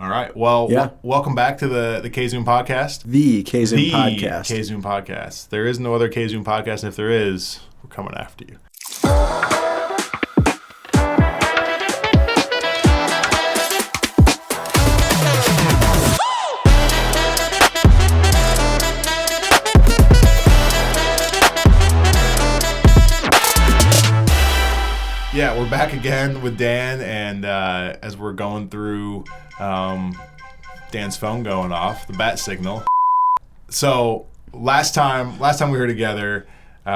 All right. Well, Yeah. welcome back to the K-Zoom podcast. The K-Zoom podcast. K-Zoom podcast. There is no other K-Zoom podcast. And if there is, we're coming after you. Yeah, we're back again with Dan, and as we're going through Dan's phone going off, the bat signal. So last time we were together, in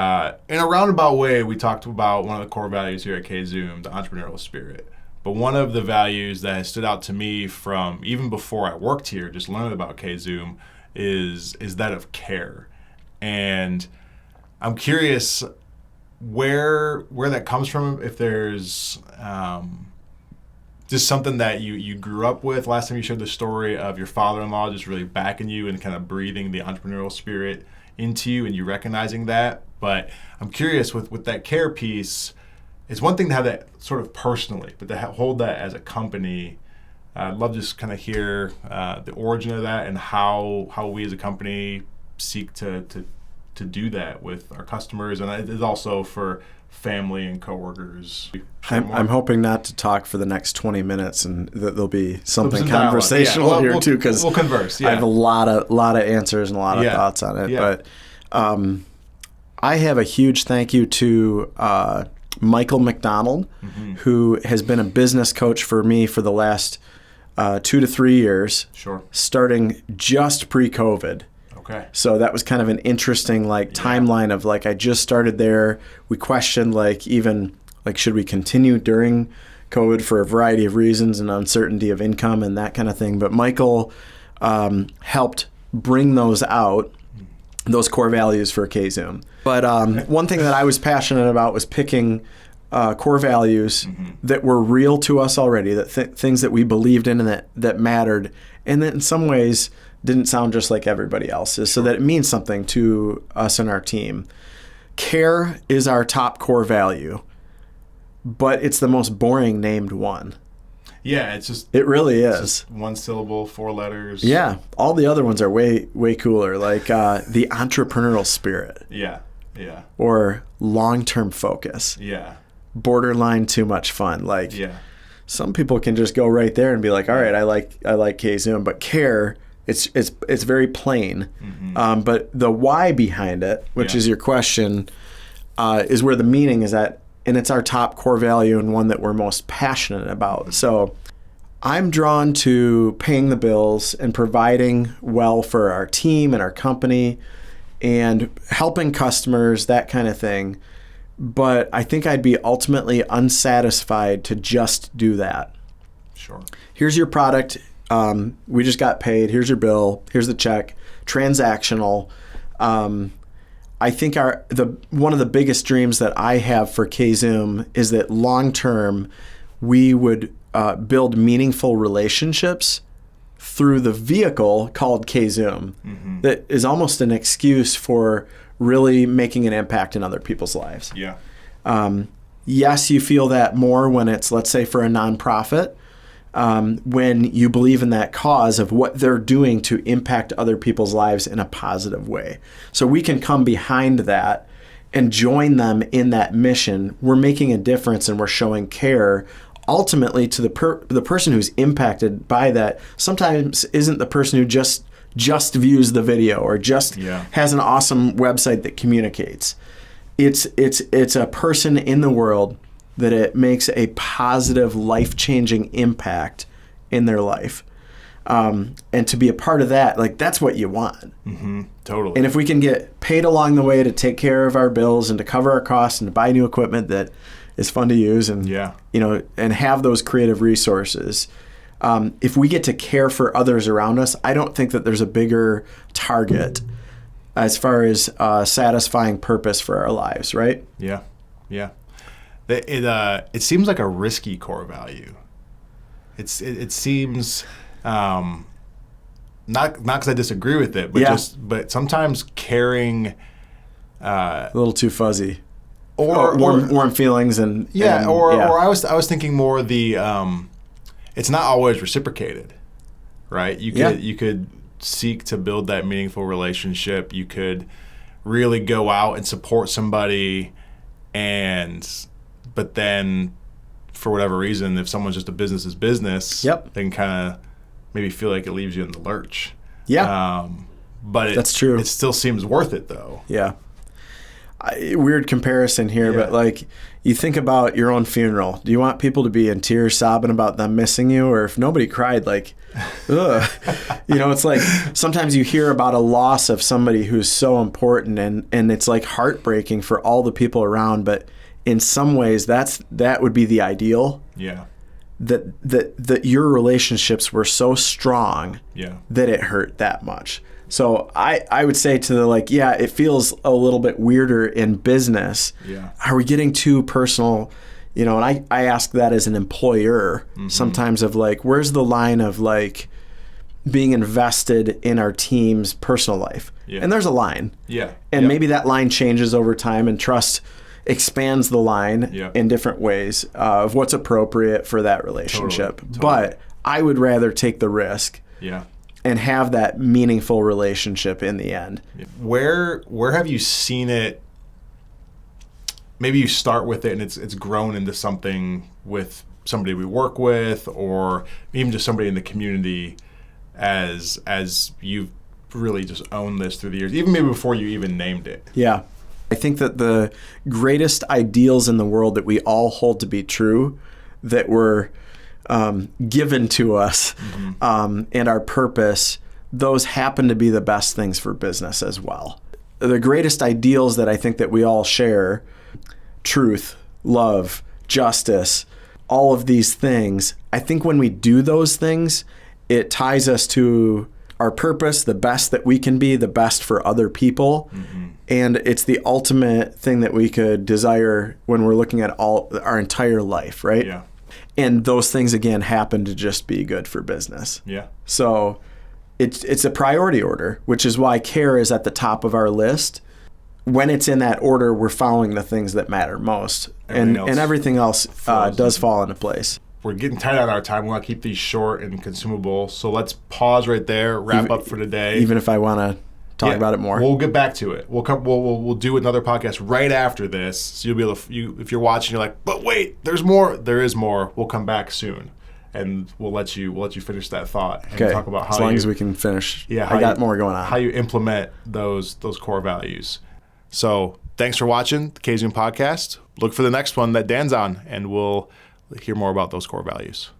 a roundabout way, we talked about one of the core values here at K-Zoom, the entrepreneurial spirit. But one of the values that has stood out to me from even before I worked here, just learning about K-Zoom, is that of care. And I'm curious where that comes from, if there's just something that you grew up with. Last time you shared the story of your father-in-law just really backing you and kind of breathing the entrepreneurial spirit into you and you recognizing that. But I'm curious with that care piece, it's one thing to have that sort of personally, but to hold that as a company, I'd love to just kind of hear the origin of that and how we as a company seek to do that with our customers, and it is also for family and coworkers. I'm hoping not to talk for the next 20 minutes, and that there'll be something conversational here too, because we'll converse. Yeah. I have a lot of answers and a lot of thoughts on it. Yeah. But I have a huge thank you to Michael McDonald, who has been a business coach for me for the last 2 to 3 years. Sure. Starting just pre-COVID. Okay. So that was kind of an interesting timeline of I just started there. We questioned even should we continue during COVID for a variety of reasons and uncertainty of income and that kind of thing. But Michael helped bring those out, those core values for K-Zoom. But one thing that I was passionate about was picking core values that were real to us already, that things that we believed in and that mattered, and that in some ways didn't sound just like everybody else's, so that it means something to us and our team. Care is our top core value, but it's the most boring named one. Yeah, it really is. Just one syllable, 4 letters. Yeah, all the other ones are way cooler, like the entrepreneurial spirit. Yeah. Or long-term focus. Yeah. Borderline too much fun. Some people can just go right there and be like, all right, I like K-Zoom, but care, it's very plain. But the why behind it, which is your question, is where the meaning is at, and it's our top core value and one that we're most passionate about. So I'm drawn to paying the bills and providing well for our team and our company and helping customers, that kind of thing. But I think I'd be ultimately unsatisfied to just do that. Sure. Here's your product. We just got paid. Here's your bill. Here's the check. Transactional. I think one of the biggest dreams that I have for K-Zoom is that long term we would build meaningful relationships through the vehicle called K-Zoom that is almost an excuse for really making an impact in other people's lives. Yeah. Yes, you feel that more when it's, let's say, for a nonprofit. When you believe in that cause of what they're doing to impact other people's lives in a positive way. So we can come behind that and join them in that mission. We're making a difference and we're showing care ultimately to the person who's impacted by that. Sometimes isn't the person who just views the video or just has an awesome website that communicates. It's a person in the world that it makes a positive, life-changing impact in their life. And to be a part of that, that's what you want. Totally. And if we can get paid along the way to take care of our bills and to cover our costs and to buy new equipment that is fun to use and and have those creative resources, if we get to care for others around us, I don't think that there's a bigger target as far as satisfying purpose for our lives, right? Yeah. It seems like a risky core value. It seems not because I disagree with it, but but sometimes caring a little too fuzzy, or warm feelings and or I was thinking more it's not always reciprocated. right? Yeah. You could seek to build that meaningful relationship. You could really go out and support somebody, but then for whatever reason, if someone's just a business is business, Yep. they can kind of maybe feel like it leaves you in the lurch. Yeah. But That's true. It still seems worth it though. Yeah. Weird comparison here, Yeah. but like you think about your own funeral. Do you want people to be in tears sobbing about them missing you? Or if nobody cried, like, ugh. It's like sometimes you hear about a loss of somebody who's so important and it's like heartbreaking for all the people around. But in some ways that would be the ideal. Yeah. That your relationships were so strong Yeah. that it hurt that much. So I would say to it feels a little bit weirder in business. Yeah. Are we getting too personal? And I ask that as an employer sometimes of like, where's the line of like being invested in our team's personal life? Yeah. And there's a line. Yeah. And maybe that line changes over time and trust expands the line Yeah. in different ways of what's appropriate for that relationship. Totally. But I would rather take the risk Yeah. and have that meaningful relationship in the end. Where have you seen it? Maybe you start with it and it's grown into something with somebody we work with, or even just somebody in the community, as you've really just owned this through the years, even maybe before you even named it. Yeah. I think that the greatest ideals in the world that we all hold to be true, that were given to us, and our purpose, those happen to be the best things for business as well. The greatest ideals that I think that we all share, truth, love, justice, all of these things, I think when we do those things, it ties us to our purpose, the best that we can be, the best for other people. And it's the ultimate thing that we could desire when we're looking at our entire life, right? Yeah. And those things, again, happen to just be good for business. Yeah. So it's a priority order, which is why care is at the top of our list. When it's in that order, we're following the things that matter most. And everything else does fall into place. We're getting tight on our time. We want to keep these short and consumable. So let's pause right there, wrap up for today. Even if I want to talk about it more. We'll get back to it. We'll do another podcast right after this. So you'll be able to, if you're watching, you're like, but wait, there's more. There is more. We'll come back soon, and we'll let you finish that thought and talk about how as long as we can finish. Yeah, I got more going on. How you implement those core values. So thanks for watching the K-Zoom podcast. Look for the next one that Dan's on, and we'll hear more about those core values.